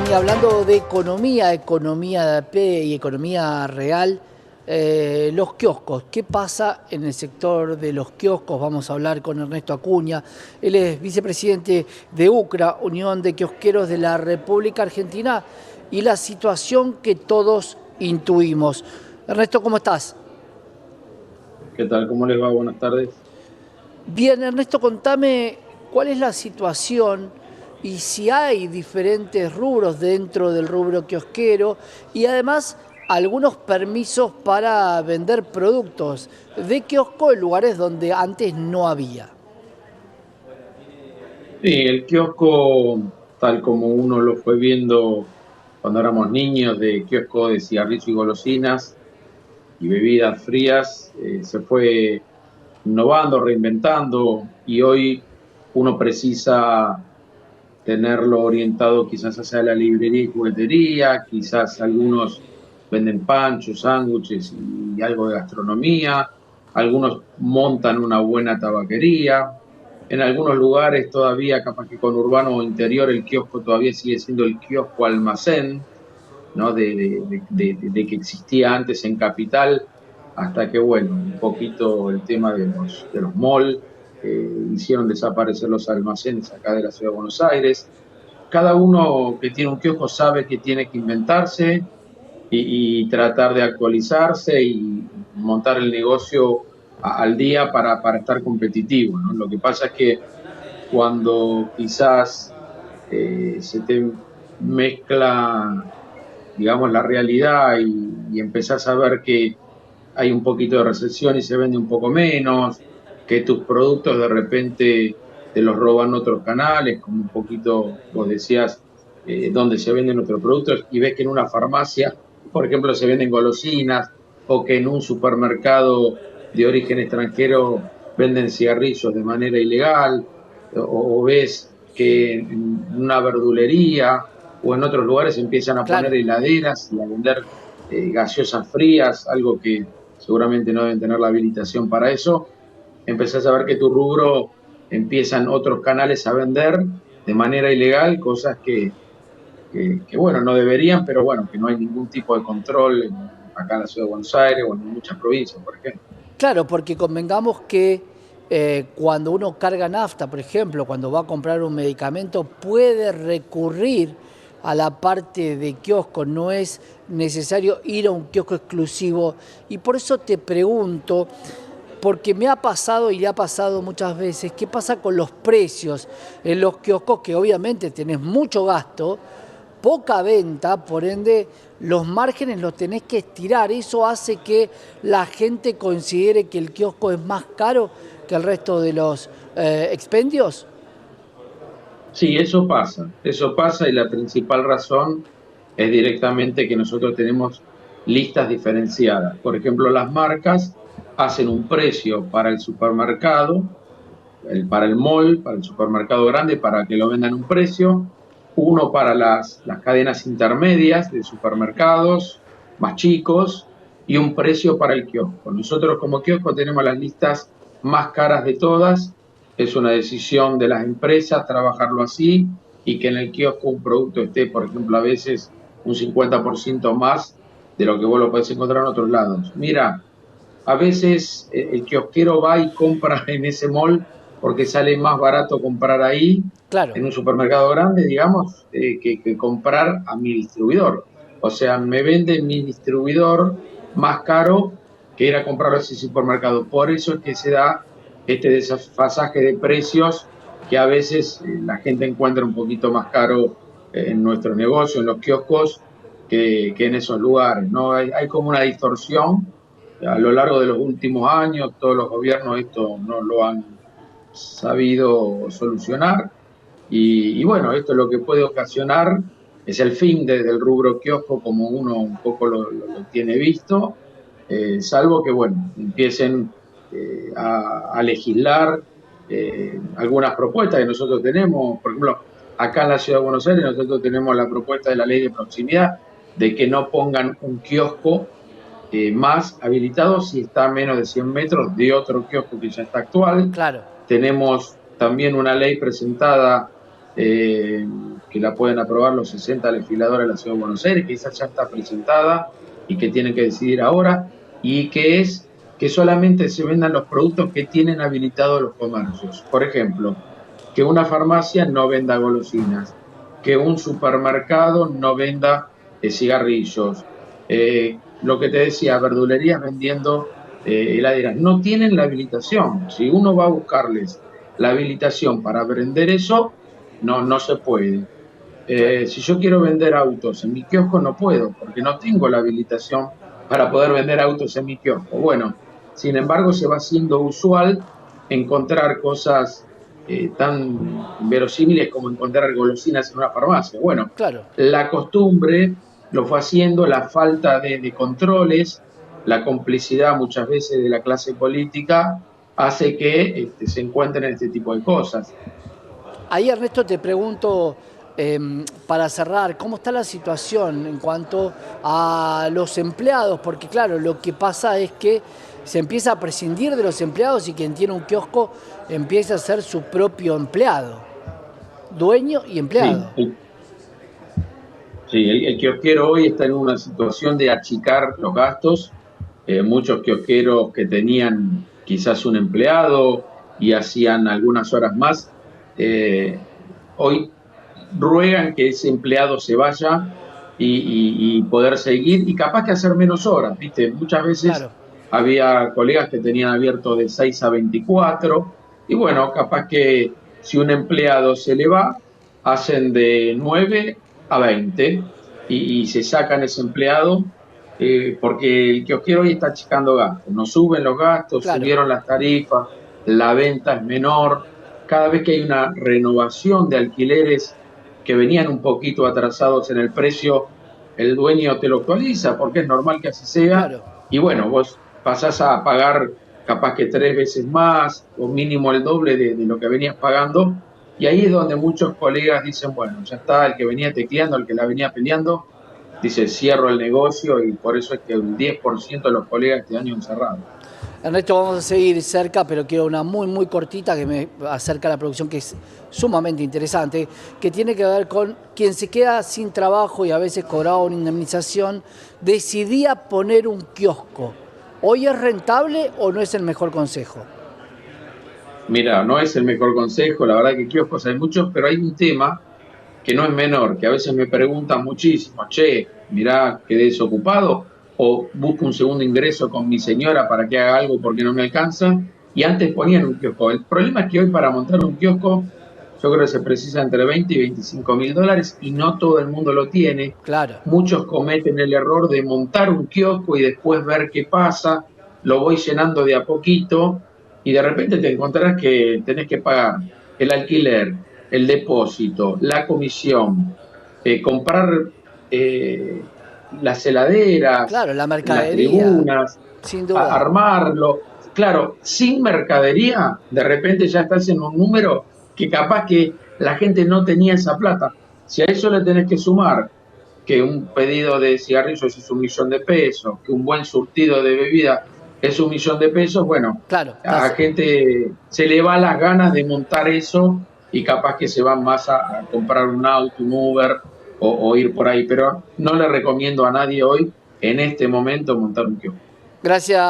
Y hablando de economía, economía de AP y economía real, los kioscos, ¿qué pasa en el sector de los kioscos? Vamos a hablar con Ernesto Acuña. Él es vicepresidente de UCRA, Unión de Kiosqueros de la República Argentina, y la situación que todos intuimos. Ernesto, ¿cómo estás? ¿Qué tal? ¿Cómo les va? Buenas tardes. Bien, Ernesto, contame cuál es la situación y si hay diferentes rubros dentro del rubro kiosquero y además algunos permisos para vender productos de kiosco en lugares donde antes no había. Sí, el kiosco, tal como uno lo fue viendo cuando éramos niños, de kiosco de cigarrillos y golosinas y bebidas frías, se fue innovando, reinventando y hoy uno precisa tenerlo orientado quizás hacia la librería y juguetería, quizás algunos venden panchos, sándwiches y algo de gastronomía, algunos montan una buena tabaquería, en algunos lugares todavía, capaz que con urbano o interior, el kiosco todavía sigue siendo el kiosco almacén, ¿no? De que existía antes en Capital, hasta que, bueno, un poquito el tema de los malls, hicieron desaparecer los almacenes acá de la ciudad de Buenos Aires. Cada uno que tiene un kiosco sabe que tiene que inventarse y tratar de actualizarse y montar el negocio al día para estar competitivo, ¿no? Lo que pasa es que cuando quizás se te mezcla, digamos, la realidad y empezás a ver que hay un poquito de recesión y se vende un poco menos, que tus productos de repente te los roban otros canales, como un poquito vos decías, donde se venden otros productos, y ves que en una farmacia, por ejemplo, se venden golosinas, o que en un supermercado de origen extranjero venden cigarrillos de manera ilegal, o ves que en una verdulería o en otros lugares empiezan a poner Claro. heladeras y a vender gaseosas frías, algo que seguramente no deben tener la habilitación para eso. Empezás a ver que tu rubro empiezan otros canales a vender de manera ilegal, cosas que bueno, no deberían, pero bueno, que no hay ningún tipo de control acá en la ciudad de Buenos Aires o en muchas provincias, por ejemplo. Claro, porque convengamos que cuando uno carga nafta, por ejemplo, cuando va a comprar un medicamento, puede recurrir a la parte de kiosco, no es necesario ir a un kiosco exclusivo. Y por eso te pregunto, porque me ha pasado y le ha pasado muchas veces, ¿qué pasa con los precios en los kioscos? Que obviamente tenés mucho gasto, poca venta, por ende los márgenes los tenés que estirar. Eso hace que la gente considere que el kiosco es más caro que el resto de los expendios. Sí, eso pasa y la principal razón es directamente que nosotros tenemos listas diferenciadas. Por ejemplo, las marcas hacen un precio para el supermercado, para el mall, para el supermercado grande, para que lo vendan un precio, uno para las cadenas intermedias de supermercados más chicos y un precio para el kiosco. Nosotros como kiosco tenemos las listas más caras de todas, es una decisión de las empresas trabajarlo así y que en el kiosco un producto esté, por ejemplo, a veces un 50% más de lo que vos lo podés encontrar en otros lados. Mira, a veces el kiosquero va y compra en ese mall porque sale más barato comprar ahí, Claro. en un supermercado grande, digamos, que comprar a mi distribuidor. O sea, me vende mi distribuidor más caro que ir a comprarlo a ese supermercado. Por eso es que se da este desfasaje de precios que a veces la gente encuentra un poquito más caro en nuestro negocio, en los kioscos, que en esos lugares, ¿no? Hay como una distorsión a lo largo de los últimos años. Todos los gobiernos esto no lo han sabido solucionar y bueno, esto lo que puede ocasionar es el fin del rubro kiosco como uno un poco lo tiene visto, salvo que bueno, empiecen a legislar algunas propuestas que nosotros tenemos. Por ejemplo, acá en la Ciudad de Buenos Aires nosotros tenemos la propuesta de la ley de proximidad de que no pongan un kiosco más habilitado si está a menos de 100 metros de otro kiosco que ya está actual. Claro. Tenemos también una ley presentada que la pueden aprobar los 60 legisladores de la Ciudad de Buenos Aires, que esa ya está presentada y que tienen que decidir ahora, y que es que solamente se vendan los productos que tienen habilitados los comercios. Por ejemplo, que una farmacia no venda golosinas, que un supermercado no venda cigarrillos. Lo que te decía, verdulerías vendiendo heladeras. No tienen la habilitación. Si uno va a buscarles la habilitación para vender eso, no se puede. Claro. Si yo quiero vender autos en mi kiosco, no puedo, porque no tengo la habilitación para poder vender autos en mi kiosco. Bueno, sin embargo, se va haciendo usual encontrar cosas tan verosímiles como encontrar golosinas en una farmacia. Bueno, Claro. la costumbre lo fue haciendo, la falta de controles, la complicidad muchas veces de la clase política hace que se encuentren este tipo de cosas. Ahí, Ernesto, te pregunto, para cerrar, ¿cómo está la situación en cuanto a los empleados? Porque claro, lo que pasa es que se empieza a prescindir de los empleados y quien tiene un kiosco empieza a ser su propio empleado, dueño y Sí, empleado. sí, el kiosquero hoy está en una situación de achicar los gastos. Muchos kiosqueros que tenían quizás un empleado y hacían algunas horas más, hoy ruegan que ese empleado se vaya y poder seguir y capaz que hacer menos horas, ¿viste? Muchas veces Claro, había colegas que tenían abierto de 6 a 24 y bueno, capaz que si un empleado se le va, hacen de 9 a 20 y se sacan ese empleado porque el kiosquero hoy está achicando gastos, no suben los gastos, claro. subieron las tarifas, la venta es menor, cada vez que hay una renovación de alquileres que venían un poquito atrasados en el precio, el dueño te lo actualiza, porque es normal que así sea, Claro. y bueno, vos pasás a pagar capaz que 3 veces más o mínimo el doble de lo que venías pagando, y ahí es donde muchos colegas dicen, bueno, ya está, el que venía tecleando, el que la venía peleando, dice, cierro el negocio, y por eso es que un 10% de los colegas este año han cerrado. Ernesto, vamos a seguir cerca, pero quiero una muy, muy cortita que me acerca a la producción, que es sumamente interesante, que tiene que ver con quien se queda sin trabajo y a veces cobraba una indemnización, decidía poner un kiosco. ¿Hoy es rentable o no es el mejor consejo? Mira, no es el mejor consejo, la verdad que kioscos hay muchos, pero hay un tema que no es menor, que a veces me preguntan muchísimo, che, mirá, quedé desocupado o busco un segundo ingreso con mi señora para que haga algo porque no me alcanza, y antes ponían un kiosco. El problema es que hoy para montar un kiosco yo creo que se precisa entre 20 y 25 mil dólares y no todo el mundo lo tiene. Claro, Muchos cometen el error de montar un kiosco y después ver qué pasa, lo voy llenando de a poquito y de repente te encontrarás que tenés que pagar el alquiler, el depósito, la comisión, comprar eh, las heladeras, claro, la las mercadería, tribunas, sin duda. armarlo. Claro, sin mercadería, de repente ya estás en un número que capaz que la gente no tenía esa plata. Si a eso le tenés que sumar que un pedido de cigarrillos es 1 millón de pesos, que un buen surtido de bebida es 1 millón de pesos, bueno, Claro, a estás, gente se le va las ganas de montar eso y capaz que se van más a comprar un auto, un Uber o ir por ahí, pero no le recomiendo a nadie hoy, en este momento, montar un kiosco. gracias.